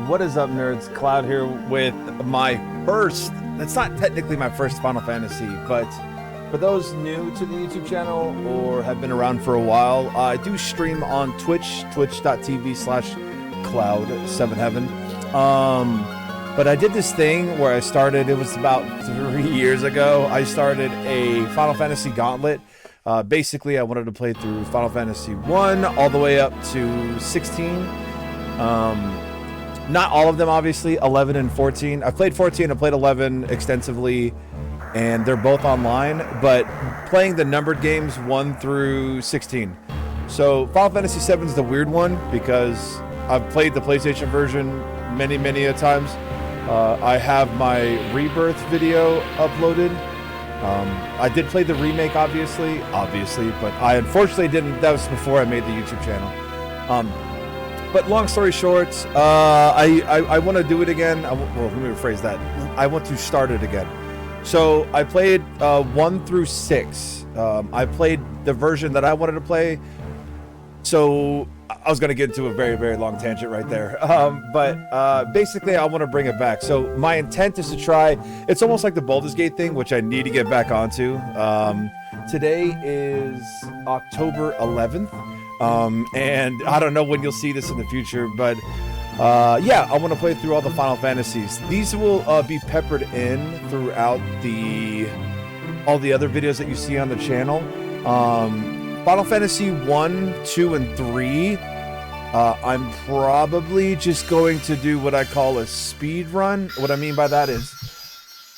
What is up, nerds? Cloud here with my first, it's not technically my first Final Fantasy, but for those new to the YouTube channel or have been around for a while, I do stream on Twitch, twitch.tv/Cloud7Heaven. But I did this thing where I started, it was about 3 years ago, I started a Final Fantasy Gauntlet. Basically, I wanted to play through Final Fantasy 1 all the way up to 16. Not all of them, obviously, 11 and 14. I played 14, I played 11 extensively, and they're both online, but playing the numbered games 1 through 16. So Final Fantasy 7 is the weird one because I've played the PlayStation version many a times. I have my Rebirth video uploaded. I did play the remake, obviously, but I unfortunately didn't. That was before I made the YouTube channel. But long story short, I want to do it again. Well, let me rephrase that. I want to start it again. So I played 1 through 6. I played the version that I wanted to play. So I was going to get into a very long tangent right there. But basically, I want to bring it back. So my intent is to try, it's almost like the Baldur's Gate thing, which I need to get back onto. Today is October 11th. And I don't know when you'll see this in the future, but yeah, I want to play through all the Final Fantasies. These will be peppered in throughout all the other videos that you see on the channel. Final Fantasy 1, 2, and 3, I'm probably just going to do what I call a speed run. What I mean by that is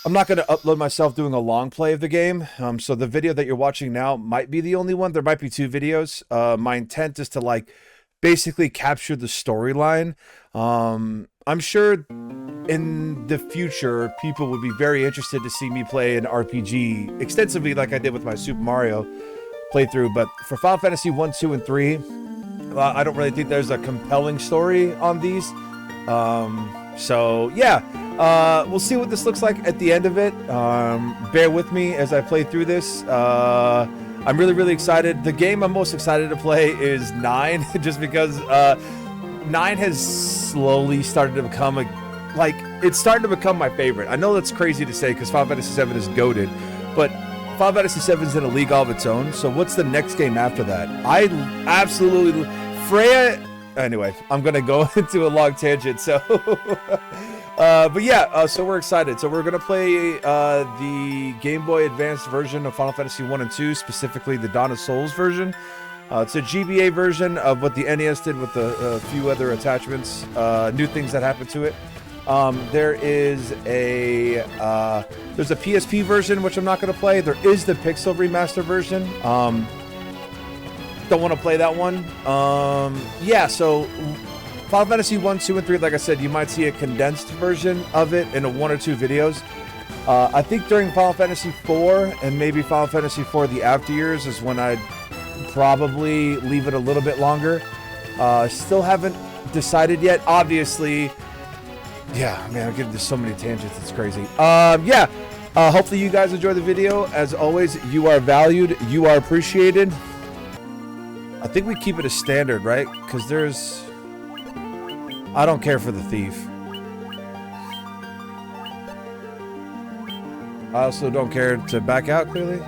I'm not going to upload myself doing a long play of the game. So the video that you're watching now might be the only one. There might be 2 videos. My intent is to basically capture the storyline. I'm sure in the future, people would be very interested to see me play an RPG extensively like I did with my Super Mario playthrough. But for Final Fantasy 1, 2, and 3, I don't really think there's a compelling story on these. So yeah, we'll see what this looks like at the end of it. Bear with me as I play through this. I'm really excited. The game I'm most excited to play is 9, just because 9 has slowly started to become it's starting to become my favorite. I know that's crazy to say because Final Fantasy 7 is goated, but Final Fantasy 7 is in a league all of its own. So what's the next game after that? I absolutely Freya. Anyway, I'm gonna go into a long tangent. So, but yeah, so we're excited. So we're gonna play the Game Boy Advanced version of Final Fantasy 1 and 2, specifically the Dawn of Souls version. It's a GBA version of what the NES did with a few other attachments, new things that happened to it. There's a PSP version, which I'm not going to play. There is the Pixel Remaster version. Don't want to play that one. Yeah, so Final Fantasy 1, 2, and 3, like I said, you might see a condensed version of it in 1 or 2 videos. I think during Final Fantasy 4 and maybe Final Fantasy 4 the after years is when I'd probably leave it a little bit longer. Still haven't decided yet. Obviously, yeah, man, I'm getting to so many tangents, it's crazy. Yeah, hopefully you guys enjoy the video. As always, you are valued, you are appreciated. I think we keep it a standard, right? Because I don't care for the thief. I also don't care to back out, clearly.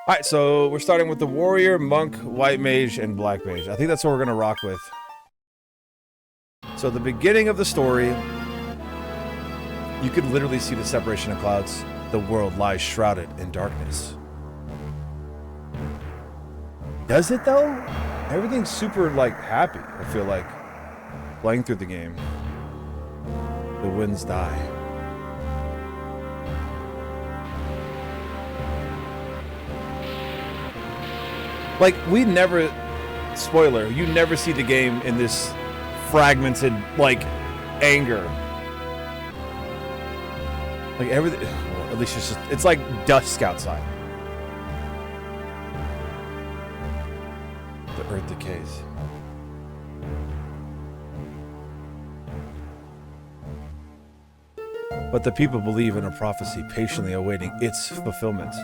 Alright, so we're starting with the Warrior, Monk, White Mage, and Black Mage. I think that's what we're going to rock with. So the beginning of the story, you could literally see the separation of clouds. The world lies shrouded in darkness. Does it, though? Everything's super, happy, I feel like, playing through the game. The winds die. We never, spoiler, you never see the game in this fragmented, anger. Everything, well, at least it's like dusk outside. The earth decays. But the people believe in a prophecy, patiently awaiting its fulfillment.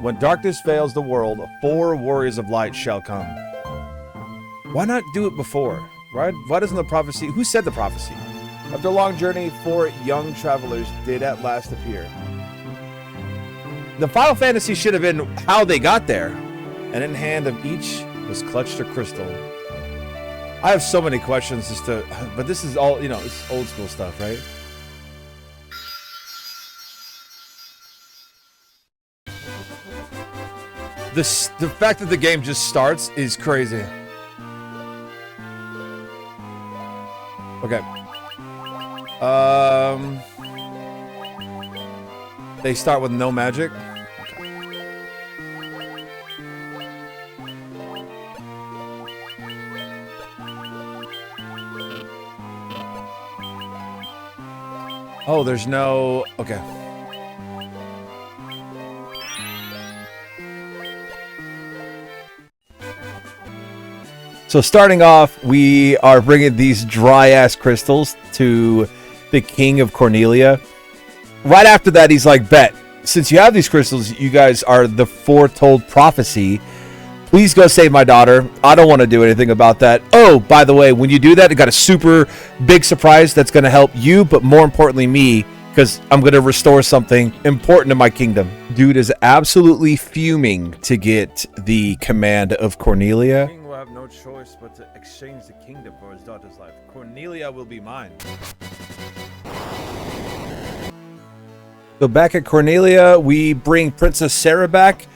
When darkness veils the world, 4 warriors of light shall come. Why not do it before? Right? Why doesn't the prophecy... Who said the prophecy? After a long journey, 4 young travelers did at last appear. The Final Fantasy should have been how they got there. And in hand of each was clutched a crystal. I have so many questions as to... But this is all, you know, it's old school stuff, right? The fact that the game just starts is crazy. Okay. They start with no magic. Okay. Oh, there's no... Okay. So starting off, we are bringing these dry-ass crystals to the King of Cornelia. Right after that, he's like, bet, since you have these crystals, you guys are the foretold prophecy. Please go save my daughter. I don't want to do anything about that. Oh, by the way, when you do that, I got a super big surprise that's going to help you, but more importantly, me, because I'm going to restore something important to my kingdom. Dude is absolutely fuming to get the command of Cornelia. The king will have no choice but to exchange the kingdom for his daughter's life. Cornelia will be mine. So back at Cornelia, we bring Princess Sarah back,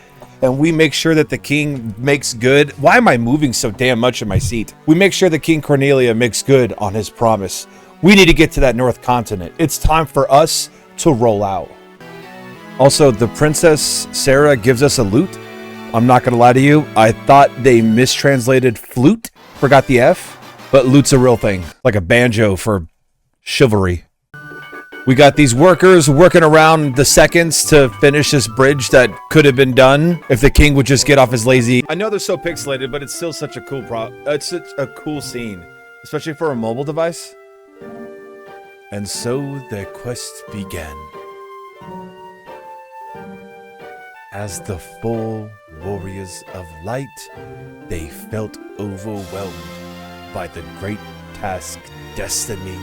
and we make sure that the king makes good. Why am I moving so damn much in my seat? We make sure the King Cornelia makes good on his promise. We need to get to that North Continent. It's time for us to roll out. Also, the Princess Sarah gives us a lute. I'm not going to lie to you. I thought they mistranslated flute. Forgot the F. But lute's a real thing. Like a banjo for chivalry. We got these workers working around the seconds to finish this bridge that could have been done if the king would just get off his lazy... I know they're so pixelated, but it's still such a cool it's such a cool scene. Especially for a mobile device. And so their quest began. As the 4 warriors of light, they felt overwhelmed by the great task destiny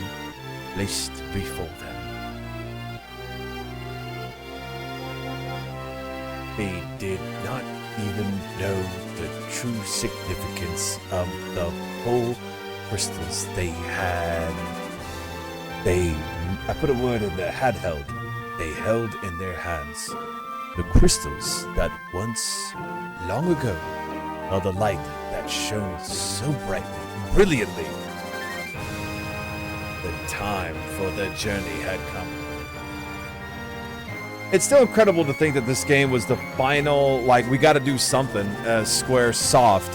placed before them. They did not even know the true significance of the 4 crystals they had. I put a word in there, had held. They held in their hands the crystals that once, long ago, held a light that shone so brightly, brilliantly. The time for the journey had come. It's still incredible to think that this game was the final, like, we gotta do something as Square Soft.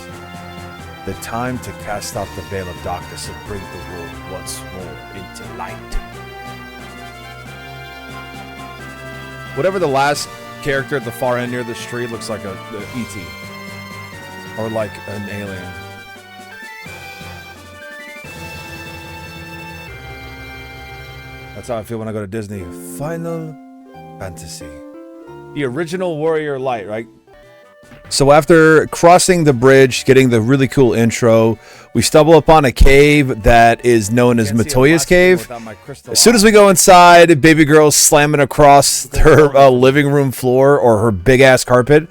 The time to cast off the veil of darkness and bring the world once more into light. Whatever the last character at the far end near the street looks like a E.T. Or like an alien. That's how I feel when I go to Disney. Final Fantasy. The original Warrior Light, right? So after crossing the bridge, getting the really cool intro, we stumble upon a cave that is known as Matoya's Cave. As soon as we go inside, baby girl's slamming across her living room floor or her big ass carpet.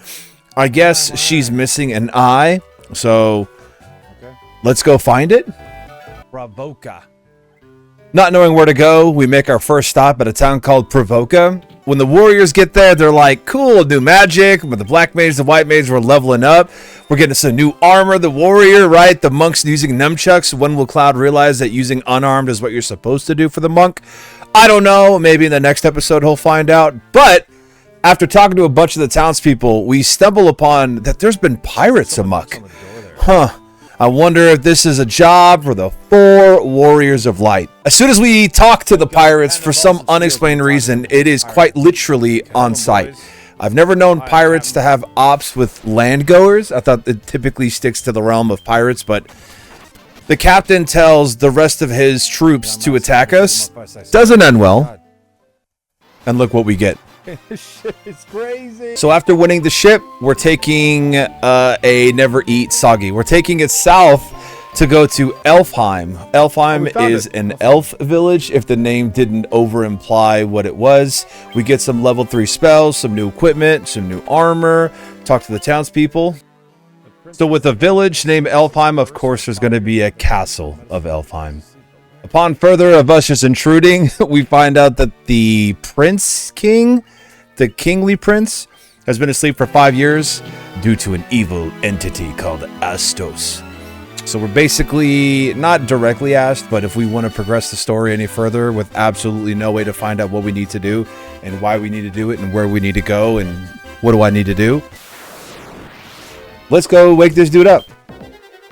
I guess she's missing an eye, so let's go find it. Bravoka. Not knowing where to go, we make our first stop at a town called Pravoka. When the warriors get there, they're like, cool, new magic. But the black mage, the white mage, we're leveling up. We're getting some new armor. The warrior, right? The monk's using nunchucks. When will Cloud realize that using unarmed is what you're supposed to do for the monk? I don't know. Maybe in the next episode he'll find out. But after talking to a bunch of the townspeople, we stumble upon that there's been pirates amok. Huh. I wonder if this is a job for the 4 Warriors of Light. As soon as we talk to the pirates, for some unexplained reason, it is quite literally on site. I've never known pirates to have ops with landgoers. I thought it typically sticks to the realm of pirates, but the captain tells the rest of his troops to attack us. Doesn't end well. And look what we get. It's crazy. So after winning the ship, we're taking a never eat soggy. We're taking it south to go to Elfheim. Elfheim is an elf village, if the name didn't over-imply what it was. We get some level 3 spells, some new equipment, some new armor, talk to the townspeople. So with a village named Elfheim, of course, there's going to be a castle of Elfheim. Upon further of us just intruding, we find out that the Prince King, the kingly prince, has been asleep for 5 years due to an evil entity called Astos. So we're basically not directly asked, but if we want to progress the story any further with absolutely no way to find out what we need to do and why we need to do it and where we need to go and what do I need to do, let's go wake this dude up.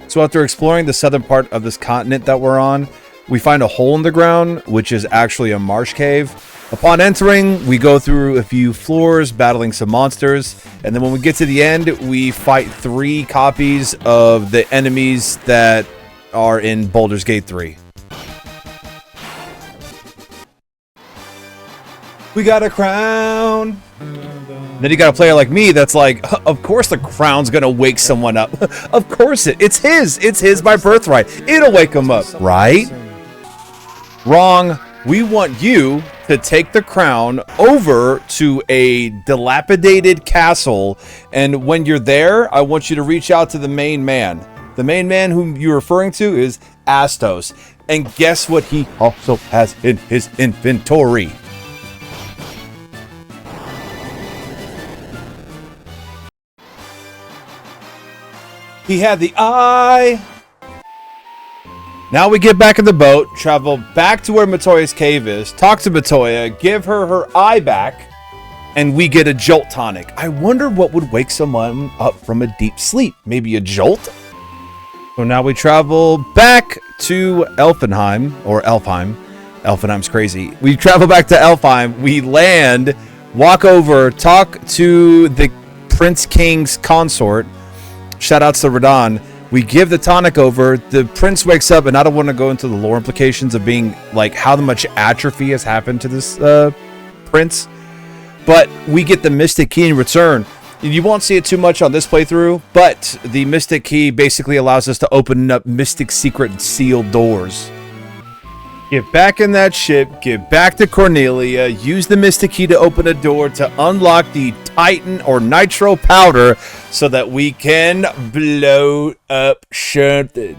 So after exploring the southern part of this continent that we're on, we find a hole in the ground, which is actually a marsh cave. Upon entering, we go through a few floors, battling some monsters, and then when we get to the end, we fight 3 copies of the enemies that are in Baldur's Gate 3. We got a crown! Then you got a player like me that's like, of course the crown's gonna wake someone up. Of course it's his by birthright. It'll wake him up, right? Wrong. We want you to take the crown over to a dilapidated castle, and when you're there, I want you to reach out to the main man. The main man whom you're referring to is Astos, and guess what he also has in his inventory? He had the eye. Now we get back in the boat, travel back to where Matoya's cave is, talk to Matoya, give her her eye back, and we get a jolt tonic. I wonder what would wake someone up from a deep sleep. Maybe a jolt? So now we travel back to Elfenheim, or Elfheim. Elfenheim's crazy. We travel back to Elfheim, we land, walk over, talk to the Prince King's consort. Shout outs to Radon. We give the tonic over, the prince wakes up, and I don't want to go into the lore implications of being, like, how much atrophy has happened to this prince, but we get the Mystic Key in return. You won't see it too much on this playthrough, but the Mystic Key basically allows us to open up Mystic Secret sealed doors. Get back in that ship, get back to Cornelia, use the Mystic Key to open a door to unlock the Titan or Nitro powder so that we can blow up something.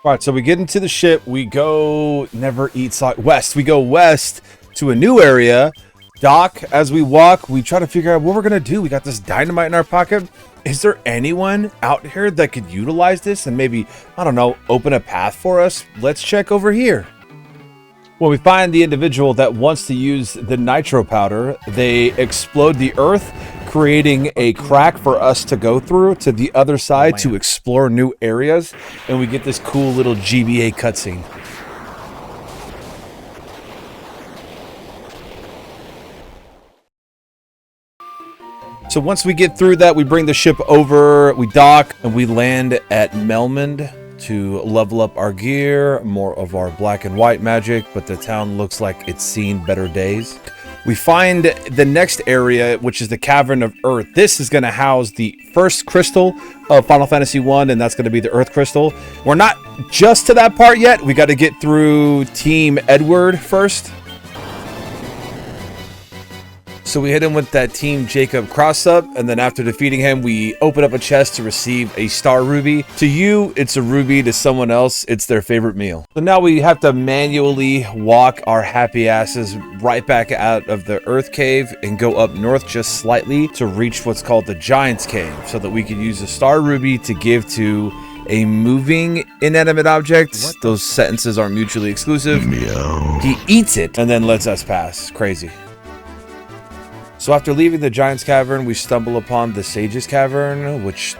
Alright, so we get into the ship, we go west. We go west to a new area, dock. As we walk, we try to figure out what we're going to do. We got this dynamite in our pocket. Is there anyone out here that could utilize this and maybe, I don't know, open a path for us? Let's check over here. When we find the individual that wants to use the nitro powder, they explode the earth, creating a crack for us to go through to the other side to explore new areas, and we get this cool little GBA cutscene. So once we get through that, we bring the ship over, we dock, and we land at Melmond to level up our gear, more of our black and white magic, but the town looks like it's seen better days. We find the next area, which is the Cavern of Earth. This is going to house the first crystal of Final Fantasy I, and that's going to be the Earth Crystal. We're not just to that part yet. We got to get through Team Edward first. So we hit him with that Team Jacob cross-up, and then after defeating him, we open up a chest to receive a star ruby. To you, it's a ruby. To someone else, it's their favorite meal. So now we have to manually walk our happy asses right back out of the Earth Cave and go up north just slightly to reach what's called the Giant's Cave, so that we can use a star ruby to give to a moving inanimate object. Those sentences aren't mutually exclusive. Meow. He eats it and then lets us pass. Crazy. So after leaving the Giant's Cavern, we stumble upon the Sage's Cavern, which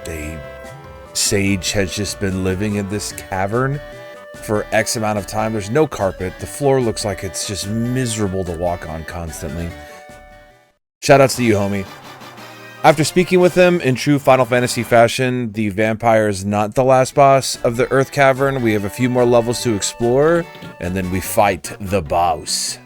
Sage has just been living in this cavern for X amount of time. There's no carpet. The floor looks like it's just miserable to walk on constantly. Shoutouts to you, homie. After speaking with him in true Final Fantasy fashion, the vampire is not the last boss of the Earth Cavern. We have a few more levels to explore, and then we fight the boss.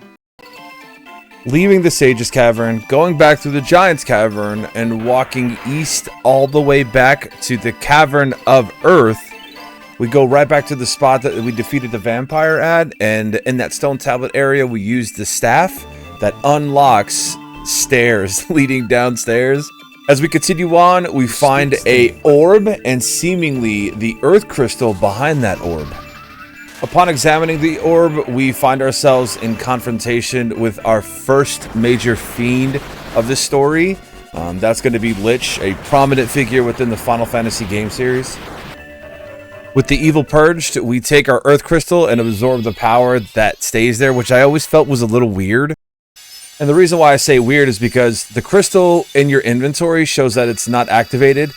Leaving the Sage's Cavern, going back through the Giant's Cavern, and walking east all the way back to the Cavern of Earth, we go right back to the spot that we defeated the vampire at, and in that stone tablet area, we use the staff that unlocks stairs leading downstairs. As we continue on, we find a orb and seemingly the earth crystal behind that orb. Upon examining the orb, we find ourselves in confrontation with our first major fiend of the story. That's going to be Lich, a prominent figure within the Final Fantasy game series. With the evil purged, we take our earth crystal and absorb the power that stays there, which I always felt was a little weird. And the reason why I say weird is because the crystal in your inventory shows that it's not activated,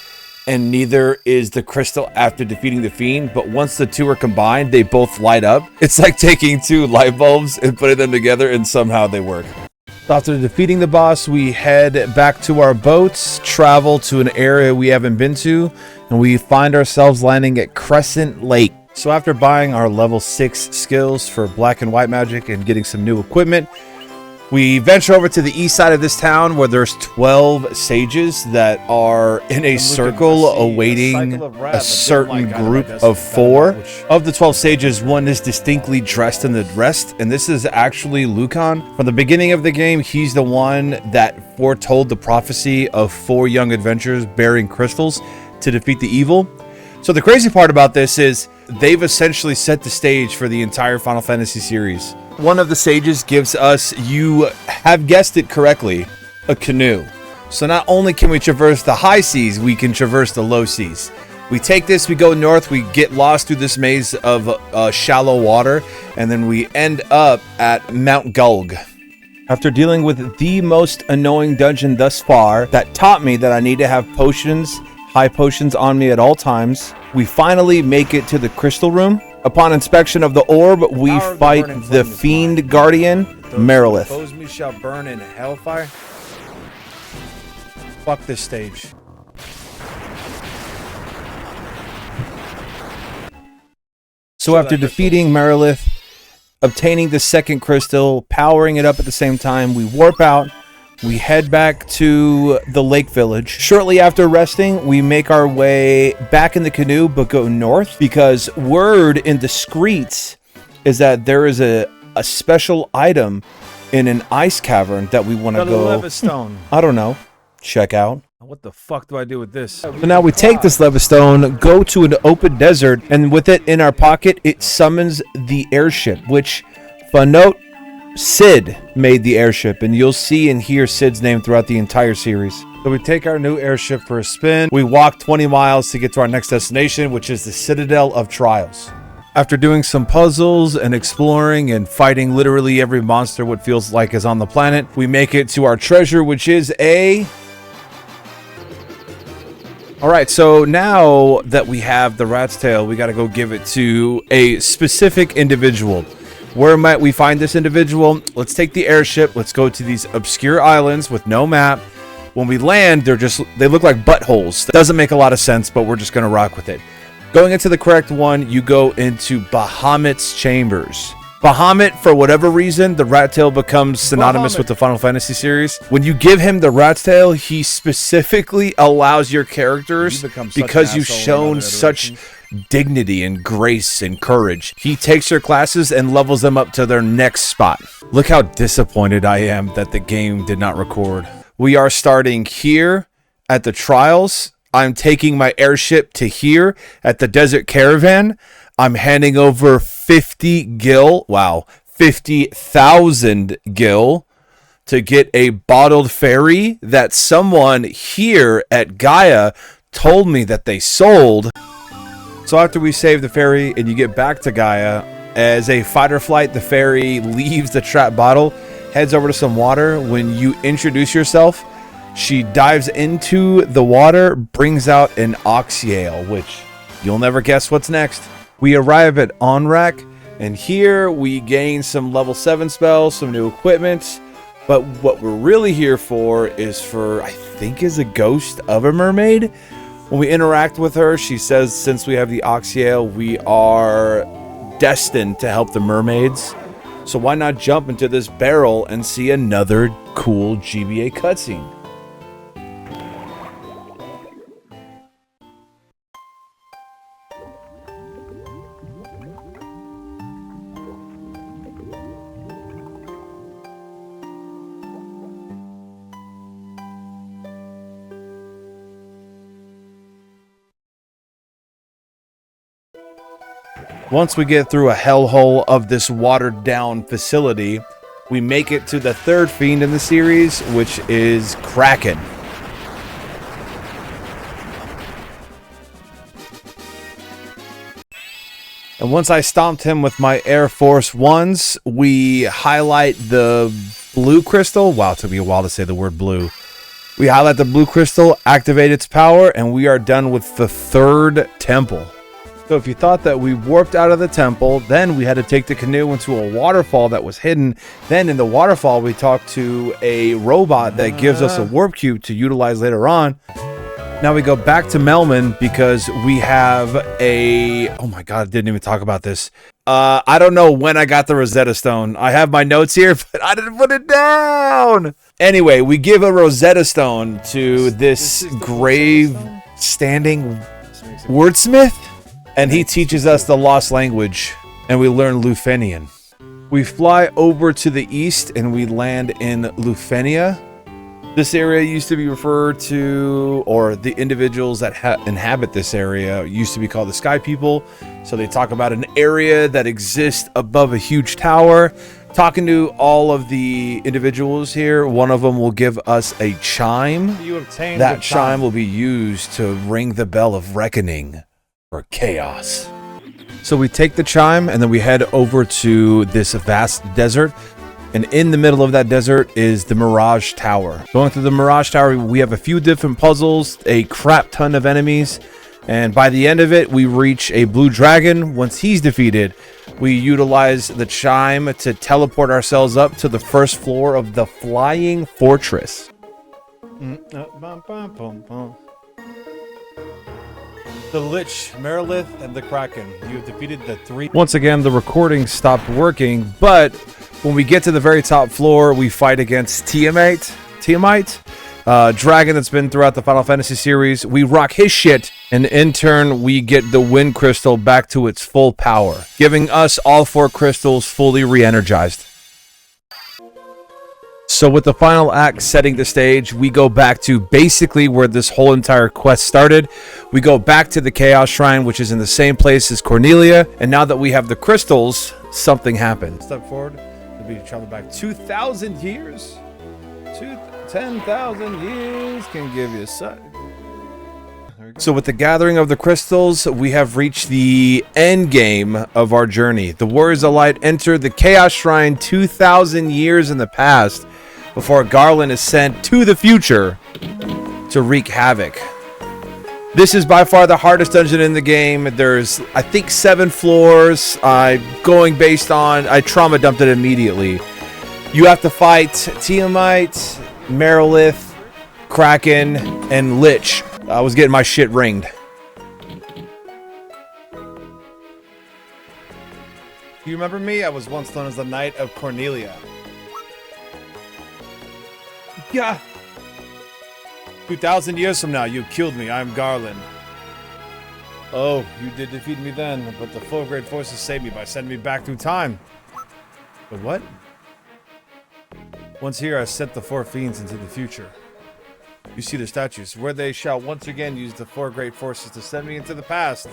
and neither is the crystal after defeating the fiend, but once the two are combined, they both light up. It's like taking two light bulbs and putting them together, and somehow they work. After defeating the boss, we head back to our boats, travel to an area we haven't been to, and we find ourselves landing at Crescent Lake. So after buying our level 6 skills for black and white magic and getting some new equipment, we venture over to the east side of this town where there's 12 sages that are in a circle awaiting a certain group of 4. Of the 12 sages, one is distinctly dressed in the rest, and this is actually Lucan. From the beginning of the game, he's the one that foretold the prophecy of 4 young adventurers bearing crystals to defeat the evil. So the crazy part about this is they've essentially set the stage for the entire Final Fantasy series. One of the sages gives us, you have guessed it correctly, a canoe. So not only can we traverse the high seas, we can traverse the low seas. We take this, we go north, we get lost through this maze of shallow water, and then we end up at Mount Gulg. After dealing with the most annoying dungeon thus far that taught me that I need to have potions, high potions on me at all times, we finally make it to the crystal room. Upon inspection of the orb, we fight the fiend guardian, Merilith. Those me shall burn in hellfire. Fuck this stage. So after defeating Merilith, obtaining the second crystal, powering it up at the same time, we warp out. We head back to the lake village. Shortly after resting, we make our way back in the canoe, but go north because word in the streets is that there is a special item in an ice cavern that we want to go. Stone. I don't know. Check out. What the fuck do I do with this? So now we take this Levistone, go to an open desert, and with it in our pocket, it summons the airship, which, fun note, Sid made the airship, and you'll see and hear Sid's name throughout the entire series. So we take our new airship for a spin. We walk 20 miles to get to our next destination, which is the Citadel of Trials. After doing some puzzles and exploring and fighting literally every monster what feels like is on the planet, we make it to our treasure, which is a... Alright, so now that we have the rat's tail, we gotta go give it to a specific individual. Where might we find this individual? Let's take the airship. Let's go to these obscure islands with no map. When we land, they look like buttholes. Doesn't make a lot of sense, but we're just going to rock with it. Going into the correct one, you go into Bahamut's chambers. Bahamut, for whatever reason, the rat tail becomes synonymous with the Final Fantasy series. When you give him the rat's tail, he specifically allows your characters, because you've shown such dignity and grace and courage. He takes your classes and levels them up to their next spot. Look how disappointed I am that the game did not record. We are starting here at the trials. I'm taking my airship to here at the desert caravan. I'm handing over 50 gil, wow, 50,000 gil to get a bottled fairy that someone here at Gaia told me that they sold. So after we save the ferry and you get back to Gaia, as a fight or flight, the ferry leaves the trap bottle, heads over to some water. When you introduce yourself, she dives into the water, brings out an oxyale, which you'll never guess what's next. We arrive at Onrak, and here we gain some level 7 spells, some new equipment. But what we're really here for is for, I think, is a ghost of a mermaid. When we interact with her, she says since we have the oxyale, we are destined to help the mermaids. So why not jump into this barrel and see another cool GBA cutscene? Once we get through a hellhole of this watered down facility, we make it to the third fiend in the series, which is Kraken. And once I stomped him with my Air Force Ones, we highlight the blue crystal. Wow, it took me a while to say the word blue. We highlight the blue crystal, activate its power, and we are done with the third temple. So if you thought that we warped out of the temple, then we had to take the canoe into a waterfall that was hidden. Then in the waterfall, we talked to a robot that gives us a warp cube to utilize later on. Now we go back to Melman because we have a... Oh my god, I didn't even talk about this. I don't know when I got the Rosetta Stone. I have my notes here, but I didn't put it down. Anyway, we give a Rosetta Stone to this grave-standing wordsmith, and he teaches us the lost language, and we learn Lufenian. We fly over to the east, and we land in Lufenia. This area used to be referred to, or the individuals that inhabit this area used to be called the Sky People. So they talk about an area that exists above a huge tower. Talking to all of the individuals here, one of them will give us a chime. That chime will be used to ring the bell of reckoning for chaos. So we take the chime and then we head over to this vast desert. And in the middle of that desert is the Mirage Tower. Going through the Mirage Tower, we have a few different puzzles, a crap ton of enemies, and by the end of it, we reach a blue dragon. Once he's defeated, we utilize the chime to teleport ourselves up to the first floor of the Flying Fortress. The Lich, Merilith, and the Kraken. You have defeated the three... Once again, the recording stopped working, but when we get to the very top floor, we fight against Tiamat, dragon that's been throughout the Final Fantasy series. We rock his shit, and in turn, we get the Wind Crystal back to its full power, giving us all 4 crystals fully re-energized. So with the final act setting the stage, we go back to basically where this whole entire quest started. We go back to the Chaos Shrine, which is in the same place as Cornelia, and now that we have the crystals, something happened. Step forward. We travel back 2,000 years. 10,000 years can give you a sight. So with the gathering of the crystals, we have reached the end game of our journey. The Warriors of Light enter the Chaos Shrine 2,000 years in the past before Garland is sent to the future to wreak havoc. This is by far the hardest dungeon in the game. There's, I think, 7 floors. Going based on, I trauma dumped it immediately. You have to fight Tiamat, Merilith, Kraken, and Lich. I was getting my shit ringed. You remember me? I was once known as the Knight of Cornelia. Yeah. 2,000 years from now, you killed me. I'm Garland. Oh, you did defeat me then, but the 4 great forces saved me by sending me back through time. But what? Once here, I sent the 4 fiends into the future. You see the statues, where they shall once again use the 4 great forces to send me into the past.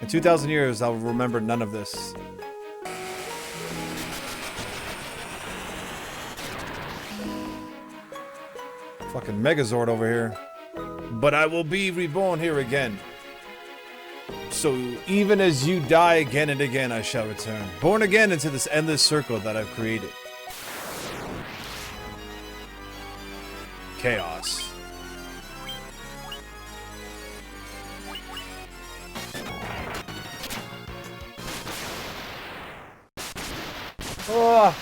In 2,000 years, I'll remember none of this. Fucking Megazord over here. But I will be reborn here again. So even as you die again and again, I shall return. Born again into this endless circle that I've created. Chaos. Oh.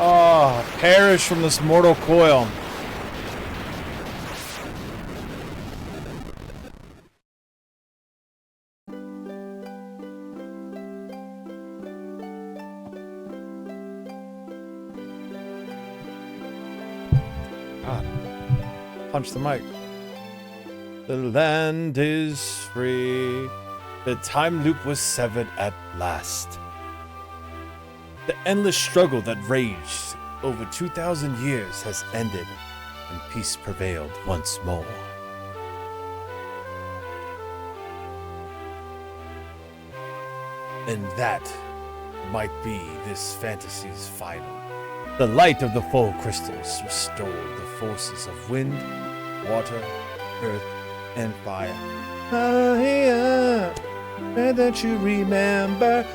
Oh, perish from this mortal coil. God. Punch the mic. The land is free. The time loop was severed at last. The endless struggle that raged over 2,000 years has ended, and peace prevailed once more. And that might be this fantasy's final. The light of the four crystals restored the forces of wind, water, earth, and fire. That you remember,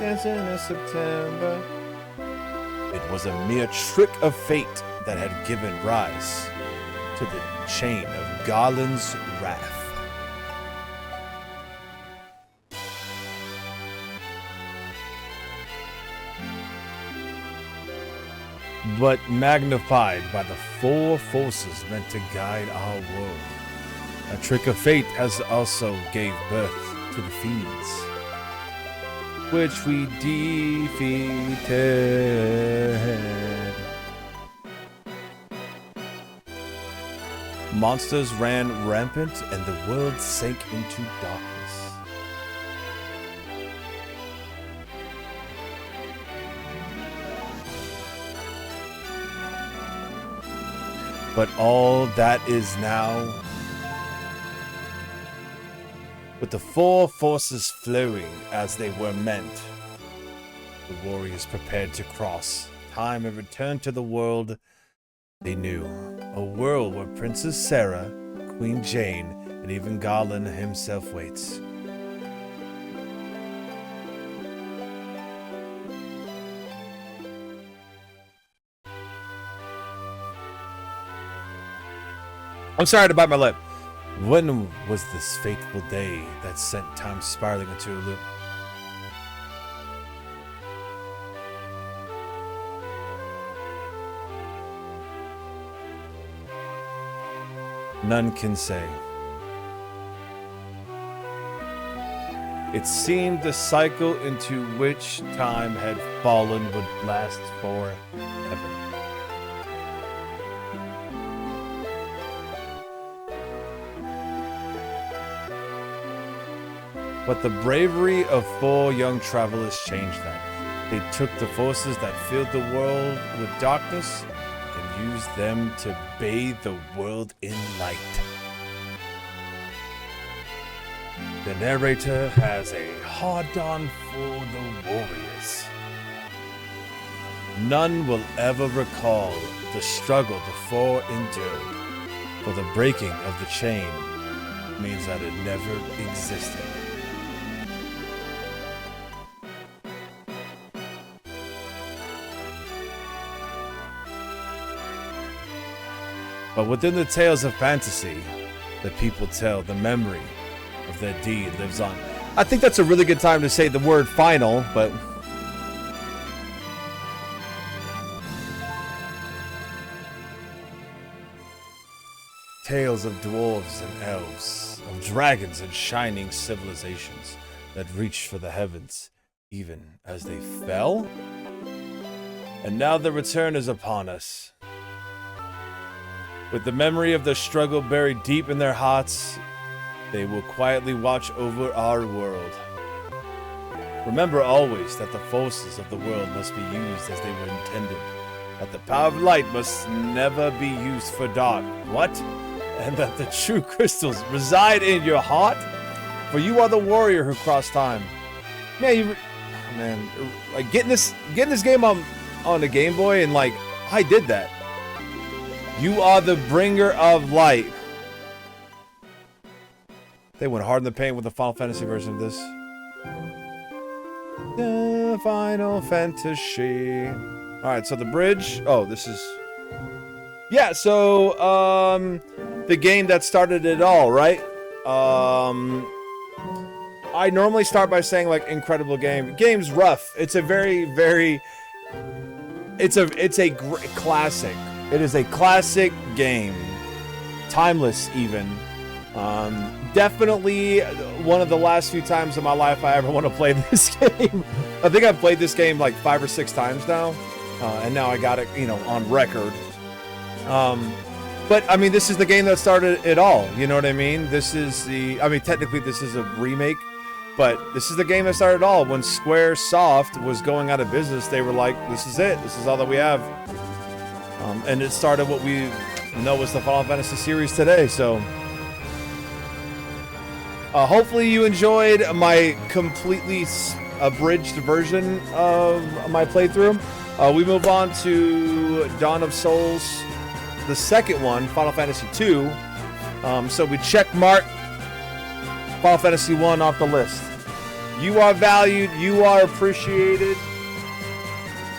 dancing in September. It was a mere trick of fate that had given rise to the chain of Garland's wrath. But magnified by the four forces meant to guide our world. A trick of fate has also gave birth to the fiends, which we defeated. Monsters ran rampant and the world sank into darkness. But all that is now, with the four forces flowing as they were meant, the warriors prepared to cross time and return to the world they knew. A world where Princess Sarah, Queen Jane, and even Garland himself waits. I'm sorry to bite my lip. When was this fateful day that sent time spiraling into a loop? None can say. It seemed the cycle into which time had fallen would last forever. But the bravery of four young travelers changed that. They took the forces that filled the world with darkness and used them to bathe the world in light. The narrator has a hard-on for the warriors. None will ever recall the struggle the four endured, for the breaking of the chain means that it never existed. But within the tales of fantasy, the people tell the memory of their deed lives on. I think that's a really good time to say the word final, but tales of dwarves and elves, of dragons and shining civilizations that reached for the heavens, even as they fell. And now the return is upon us. With the memory of the struggle buried deep in their hearts, they will quietly watch over our world. Remember always that the forces of the world must be used as they were intended. That the power of light must never be used for dark. What? And that the true crystals reside in your heart? For you are the warrior who crossed time. Man, like getting this game on the Game Boy, and like I did that. You are the bringer of light. They went hard in the paint with the Final Fantasy version of this. The Final Fantasy. Alright, so the bridge. Oh, this is... Yeah, so, the game that started it all, right? I normally start by saying, like, incredible game. Game's rough. It's a very, very... It's a classic. It is a classic game. Timeless, even. Definitely one of the last few times in my life I ever want to play this game. I think I've played this game like 5 or 6 times now. And now I got it, on record. But I mean, this is the game that started it all. You know what I mean? This is I mean, technically, this is a remake, but this is the game that started it all. When SquareSoft was going out of business, they were like, "This is it. This is all that we have," and it started what we know as the Final Fantasy series today. So, hopefully, you enjoyed my completely abridged version of my playthrough. We move on to Dawn of Souls, the second one, Final Fantasy 2. So we check mark Final Fantasy 1 off the list. You are valued, you are appreciated.